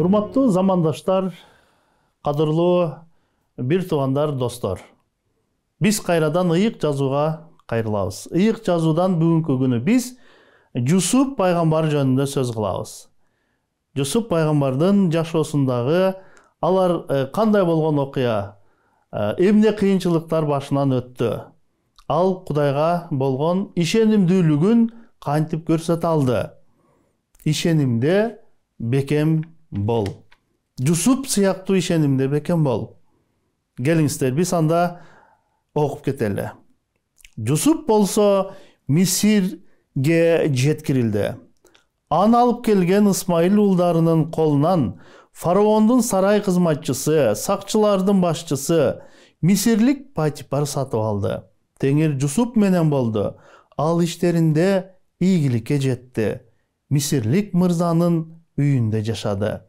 Урматтуу замандаштар, кадырлуу бир туугандар, достор. Биз кайрадан ыйык жазууга кайрылабыз. Ыйык жазуудан бүгүнкү күнү биз Жусуп пайгамбар жөнүндө сөз кылабыз. Жусуп пайгамбардын жашоосундагы алар кандай болгон окуя, эмне кыйынчылыктар башынан өттү. Ал Кудайга болгон ишенимдүүлүгүн кантип көрсөтө алды. Ишенимде бекем бол. Жусуп сыяктуу ишенимде бекем бол. Келиңиздер, биз анда окуп кетели. Жусуп болсо Мисирге жеткирилди. Аны алып келген Исмаил уулдарынын колунан фараондун сарай кызматчысы, сакчылардын башчысы, Мисирлик Патипар сатып алды. Теңир Жусуп менен болду. Ал иштеринде ийгиликке жетти. Мисирлик мырзанын үйүндө жашады.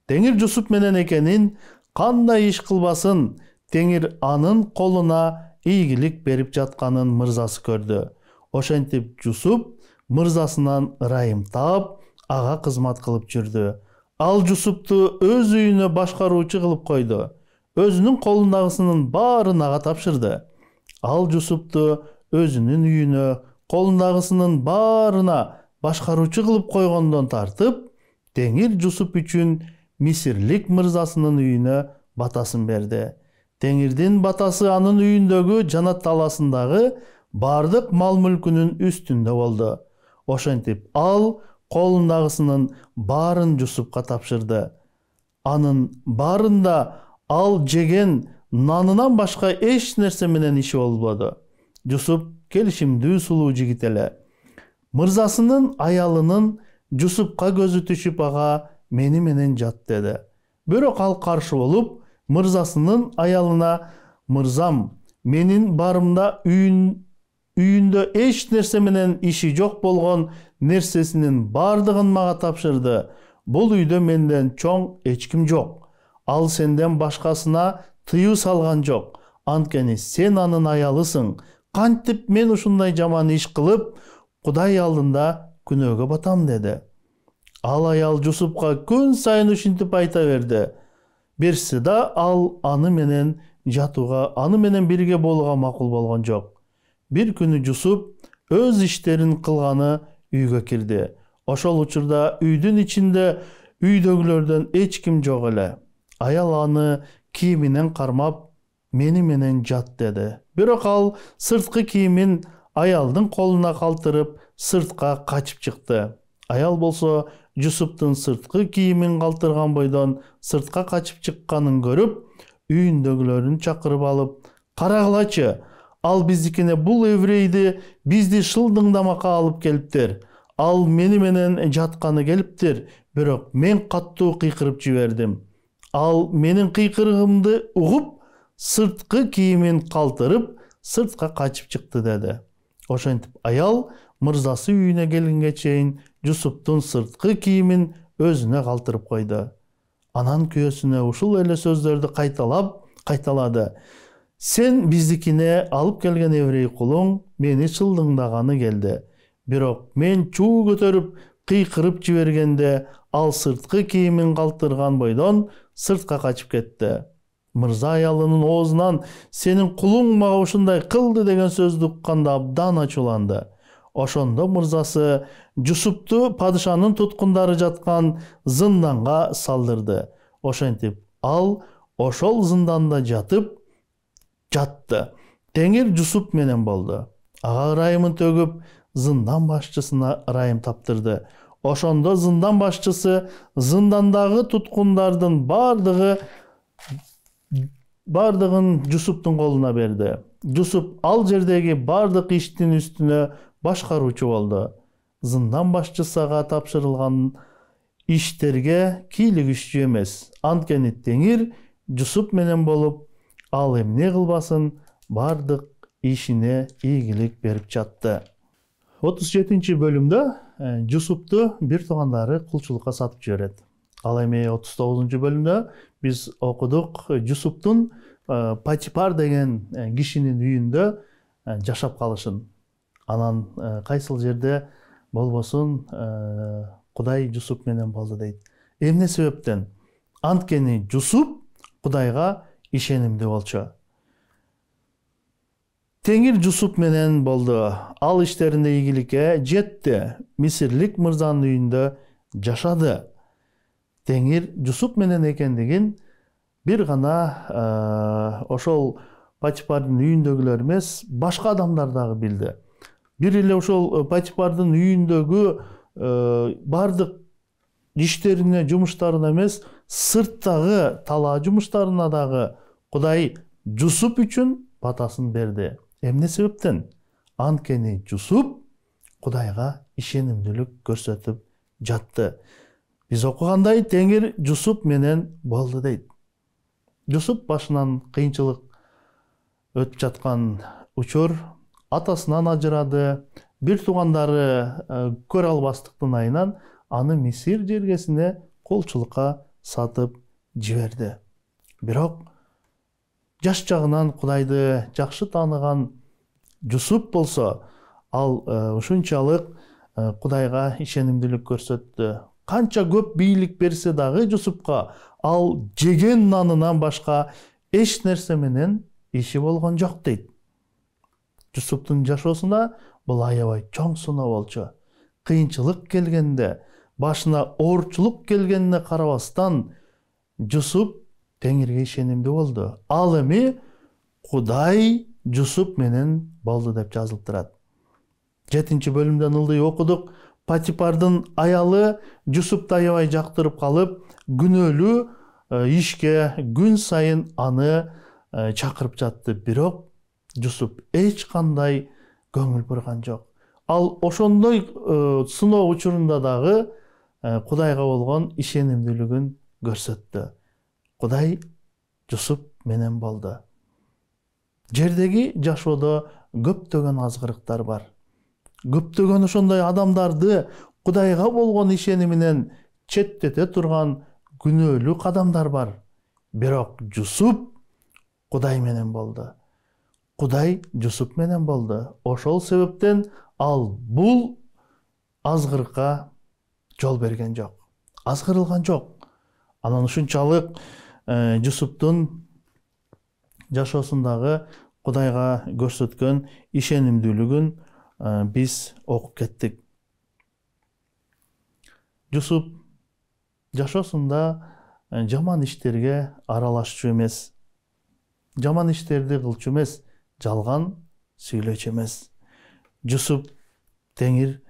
Теңир Жусуп менен экенин кандай иш кылбасын, Теңир анын колуна ийгилик берип жатканын мырзасы көрдү. Ошентип Жусуп мырзасынан ырайым таап, ага кызмат кылып жүрдү. Ал Жусупту өз үйүнө башкаруучу кылып койду. Өзүнүн колундагысынын баарын ага тапшырды. Ал Жусупту өзүнүн үйүнө колундагысынын баарына башкаруучу кылып койгондон тартып, Теңир Жусуп үчүн Мисирлик мырзасынын үйүнө батасын берди. Теңирдин батасы анын үйүндөгү жанат таласындагы бардык мал-мүлкүнүн үстүндө болду. Ошентип ал колундагысынын баарын Жусупка тапшырды. Анын баарында ал жеген нанынан башка эч нерсе менен иши болбоду. Жусуп келишимдүү сулуу жигит эле. Мырзасынын аялынын Жусупка көзү түшүп, ага мени менен жат деди. Бирок ал каршы болуп, мырзасынын аялына: "Мырзам, менин барымда үйүндө эч нерсе менен иши жок болгон нерсесинин бардыгын мага тапшырды. Бул үйдө менден чоң эч ким жок. Ал сенден башкасына тыюу салган жок. Анткени сен анын аялысың. Кантип мен ушундай жаман иш кылып, Кудай алдында күнөөгө батам" деди. Ал аял Жусупка күн сайын ушинтип айта берсе да, ал аны менен жатууга, аны менен бирге болууга макул болгон жок. Бир күнү Жусуп өз иштерин кылганы үйгө кирди. Ошол учурда үйдүн ичинде үйдөгүлөрдөн эч ким жок эле. Аял аны кийиминен кармап, "Мени менен жат" деди. Бирок ал сырткы кийимин аялдын колуна калтырып, сыртка качып чыкты. Аял болсо Жусуптун сырткы кийимин калтырган бойдон сыртка качып чыкканын көрүп, үйүндөгүлөрүн чакырып алып: "Карагылачы, ал биздикине бул еврейди бизди шылдыңдамакка алып келиптир. Ал мени менен жатканы келиптир, бирок мен каттуу кыйкырып жибердим. Ал менин кыйкырыгымды угуп, сырткы кийимин калтырып, сыртка качып чыкты" деди. Ошентип аял мырзасы үйүнө келгенге чейин Жусуптун сырткы кийимин өзүнө калтырып койду. Анан күйөөсүнө ушул эле сөздөрдү кайталады: "Сен биздикине алып келген еврей кулуң мени шылдыңдаганы келди. Бирок мен чуу көтөрүп, кыйкырып жибергенде ал сырткы кийимин калтырган бойдон сыртка качып кетти. Мырза аялынын оозунан сенин кулуң мага ушундай кылды деген сөздү укканда абдан ачууланды. Ошондо мырзасы Жусупту падышанын туткундары жаткан зынданга салдырды. Ошентип ал ошол зынданда жатты. Теңир Жусуп менен болду. Ага ырайымын төгүп, зындан башчысына ырайым таптырды. Ошондо зындан башчысы зындандагы туткундардын бардыгын Жусуптун колуна берди. Жусуп ал жердеги бардык иштин үстүнө башкаруучу болду. Зындан башчысы ага тапшырылган иштерге кийлигишчү эмес. Анткени Теңир Жусуп менен болуп, ал эмне кылбасын бардык ишине ийгилик берип жатты. 37-ci bölümde Jusup'tu bir tugandары кулчулукка сатып жиберет. Ал эми 39-cu bölümde biz okuduk Jusup'tun Patipar деген кишинин үйүндө жашап калышын. Анан кайсыл жерде болбосун Кудай Жусуп менен болду дейт. Эмне себептен? Анткени Жусуп Кудайга ишенимдүү болчу. Теңир Жусуп менен болду. Ал иштеринде ийгиликке жетти. Мисирлик мырзанын үйүндө жашады. Теңир Жусуп менен экендигин бир гана ошол Патипардын үйүндөгүлөр эмес, башка адамдар дагы билди. Бир эле ошол Патипардын үйүндөгү бардык иштерине, жумуштарына эмес, сырттагы талаа жумуштарына дагы Кудай Жусуп үчүн батасын берди. Эмне себептен? Анткени Жусуп Кудайга ишенимдүүлүк көрсөтүп жатты. Биз окугандай Теңир Жусуп менен болду дейт. Жусуп башынан кыйынчылык өтүп жаткан учур, атасынан ажырады, бир туугандары көрө албастыктын айынан аны Мисир жергесине колчулукка сатып жиберди. Бирок жаш жагынан Кудайды жакшы тааныган Жусуп болсо, ал ушунчалык Кудайга ишенимдүүлүк көрсөттү. Канча көп бийлик берсе дагы Жусупка ал жеген нанынан башка эч нерсе менен иши болгон жок дейт. Жусуптун жашоосуна бул аябай чоң сыноо болчу. Кыйынчылык келгенде, башына оорчулук келгенине карабастан, Жусуп Теңирге ишенимдүү болду. Ал эми Кудай Жусуп менен болду деп жазылып турат. 7-бөлүмдөн ылдый окудук. Патипардын аялы Жусупты аябай жактырып калып, күнөөлүү ишке күн сайын аны чакырып жатты. Бирок Жусуп эч кандай көңүл бурган жок. Ал ошондой сыноо учурунда дагы Кудайга болгон ишенимдүүлүгүн көрсөттү. Кудай Жусуп менен болду. Жердеги жашоодо көптөгөн азгырыктар бар. Көптөгөн ошондой адамдарды Кудайга болгон ишениминен четтете турган күнөөлүү кадамдар бар. Бирок Жусуп Кудай менен болду. Кудай Жусуп менен болду. Ошол себептен ал бул азгырыкка жол берген жок. Азгырылган жок. Анан ушунчалык Жусуптун жашоосундагы Кудайга көрсөткөн ишенимдүүлүгүн биз окуп кеттик. Жусуп жашоосунда жаман иштерге аралашчу эмес, жаман иштерди кылчу эмес, жалган сүйлөчү эмес. Жусуп Теңир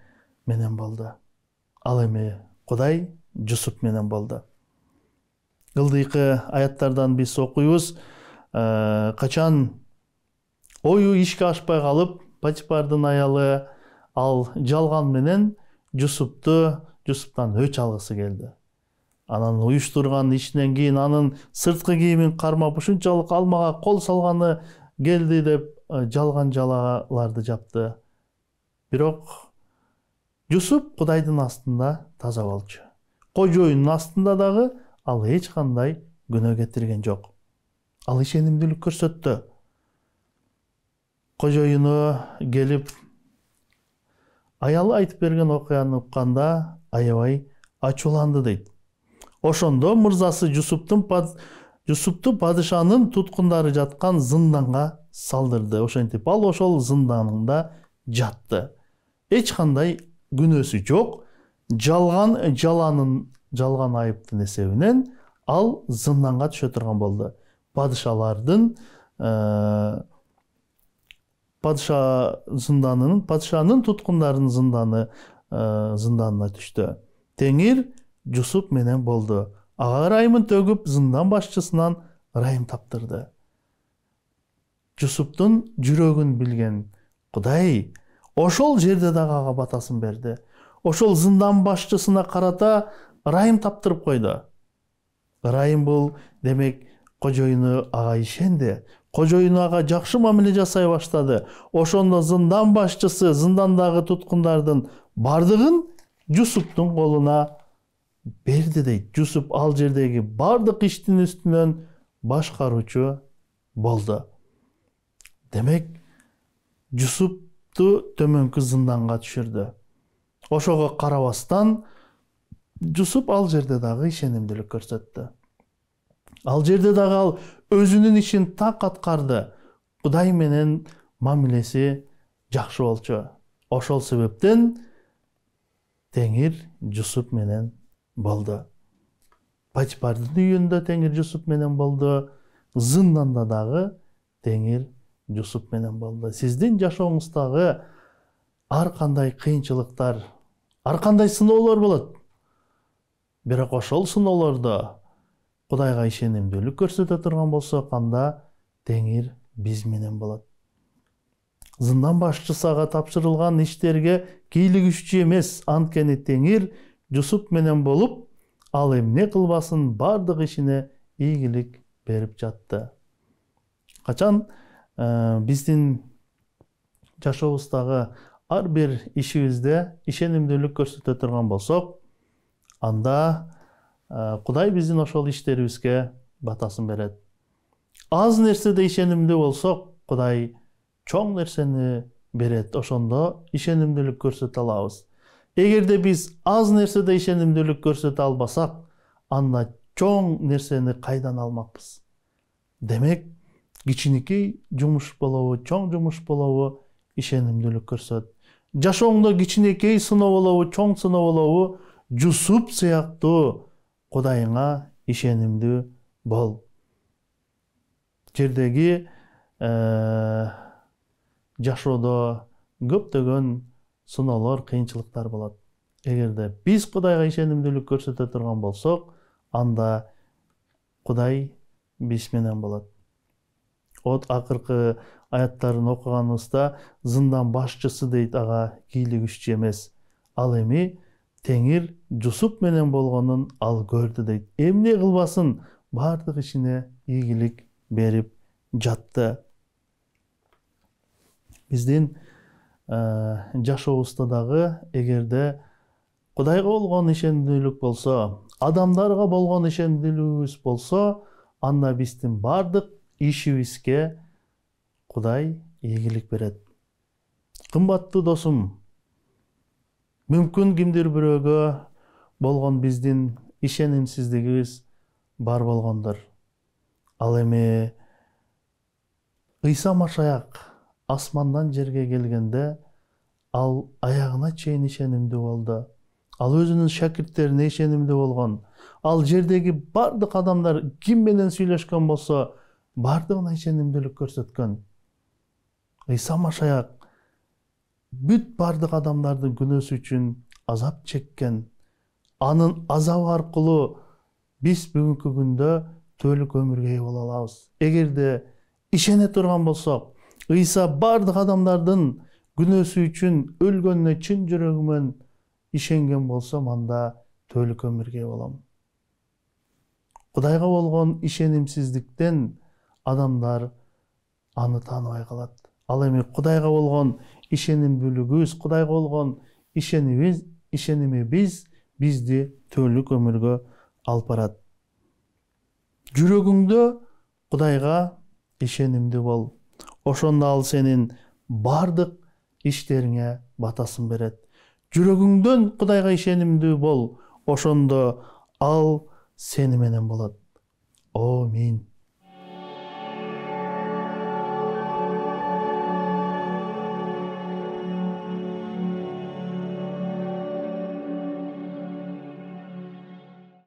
менен болду. Ал эми Кудай Жусуп менен болду. Ылдыйкы аяттардан биз окуйбуз, качан ою ишке ашпай калып, Патипардын аялы ал жалган менен Жусуптан өч алгысы келди. Анан уюштурган ишинен кийин анын сырткы кийимин кармап ушунчалык алмага кол салганы келди деп жалган жалаларды жапты. Бирок Жусуп Кудайдын астында таза болчу. Кожоюнун астында дагы ал эч кандай күнөө кетирген жок. Ал ишенимдүүлүк көрсөттү. Кожоюну келип аялы айтып берген окуяны укканда аябай ачууланды дейт. Ошондо мырзасы Жусупту падышанын туткундары жаткан зынданга салдырды. Ошентип ал ошол зынданында жатты. Эч кандай күнөөсү жок. Жалган айыптын эсебинен ал зынданга түшө турган болду. Падышанын туткундарынын зынданына түштү. Теңир Жусуп менен болду. Ага ырайымын төгүп, зындан башчысынан ырайым таптырды. Жусуптун жүрөгүн билген Кудай ошол жерде дагы ага батасын берди. Ошол зындан башчысына карата ырайым таптырып койду. Ырайым бул демек кожоюну ага ишенди. Кожоюну ага жакшы мамиле жасай баштады. Ошондо зындан башчысы зындандагы туткундардын бардыгын Жусуптун колуна берди дейт. Жусуп ал жердеги бардык иштин үстүнөн башкаруучу болду. Демек Жусупту төмөнкү зынданга түшүрдү. Ошого карабастан Жусуп ал жерде дагы ишенимдүүлүк көрсөттү. Ал жерде дагы ал өзүнүн ишин так аткарды. Кудай менен мамилеси жакшы болчу. Ошол себептен Теңир Жусуп менен болду. Патипардын үйүндө Теңир Жусуп менен болду. Зынданда дагы Теңир Жусуп менен болду. Сиздин жашооңуздагы ар кандай кыйынчылыктар, ар кандай сыноолор болот. Бирок ошол сыноолордо Кудайга ишенимдүүлүк көрсөтө турган болсок, анда Теңир биз менен болот. Зындан башчысага тапшырылган иштерге кийлигишчү эмес, анткени Теңир Жусуп менен болуп, ал эмне кылбасын бардык ишине ийгилик берип жатты. Качан биздин жашообуздагы ар бир ишибизде ишенимдүүлүк көрсөтө турган болсок, анда Кудай биздин ошол иштерибизге батасын берет. Аз нерседе ишенимдүү болсок, Кудай чоң нерсени берет. Ошондо ишенимдүүлүк көрсөтө алабыз. Эгерде биз аз нерседе ишенимдүүлүк көрсөтө албасак, анда чоң нерсени кайдан алмакпыз? Демек, кичинекей жумуш болобу, чоң жумуш болобу, ишенимдүүлүк көрсөт. Жашооңдо кичинекей сыноо болобу, чоң сыноо болобу, Жусуп сыяктуу Кудайыңа ишенимдүү бол. Жердеги жашоодо көптөгөн сыноолор, кыйынчылыктар болот. Эгерде биз Кудайга ишенимдүүлүк көрсөтө турган болсок, анда Кудай биз менен болот. Акыркы аяттарын окуганыбызда зындан башчысы дейт, ага кийлигишчү эмес. Ал эми Теңир Жусуп менен болгонун ал көрдү дейт. Эмне кылбасын бардык ишине ийгилик берип жатты. Биздин жашообузда дагы эгерде Кудайга болгон ишенимдүүлүк болсо, адамдарга болгон ишенимдүүлүгүбүз болсо, анда биздин бардык ишибизге Кудай ийгилик берет. Кымбаттуу досум, мүмкүн кимдир бирөөгө болгон биздин ишенимсиздигибиз бар болгондур. Ал эми Ыйса Машаяк асмандан жерге келгенде, ал аягына чейин ишенимдүү болду. Ал өзүнүн шакирттерине ишенимдүү болгон. Ал жердеги бардык адамдар ким менен сүйлөшкөн болсо, бардыгына ишенимдүүлүк көрсөткөн. Ыйса Машаяк бүт бардык адамдардын күнөөсү үчүн азап чеккен. Анын азабы аркылуу биз бүгүнкү күндө түбөлүк өмүргө ээ боло алабыз. Эгерде ишене турган болсок, Ыйса бардык адамдардын күнөөсү үчүн өлгөнүнө чын жүрөгүмөн ишенген болсом, анда түбөлүк өмүргө ээ болом. Кудайга болгон ишенимсиздиктен адамдар аны тааныбай калат. Ал эми Кудайга болгон ишенимдүүлүгүбүз, Кудайга болгон ишенимибиз бизди түбөлүк өмүргө алып барат. Жүрөгүңдө Кудайга ишенимдүү бол. Ошондо ал сенин бардык иштериңе батасын берет. Жүрөгүңдөн Кудайга ишенимдүү бол. Ошондо ал сени менен болот. Амин.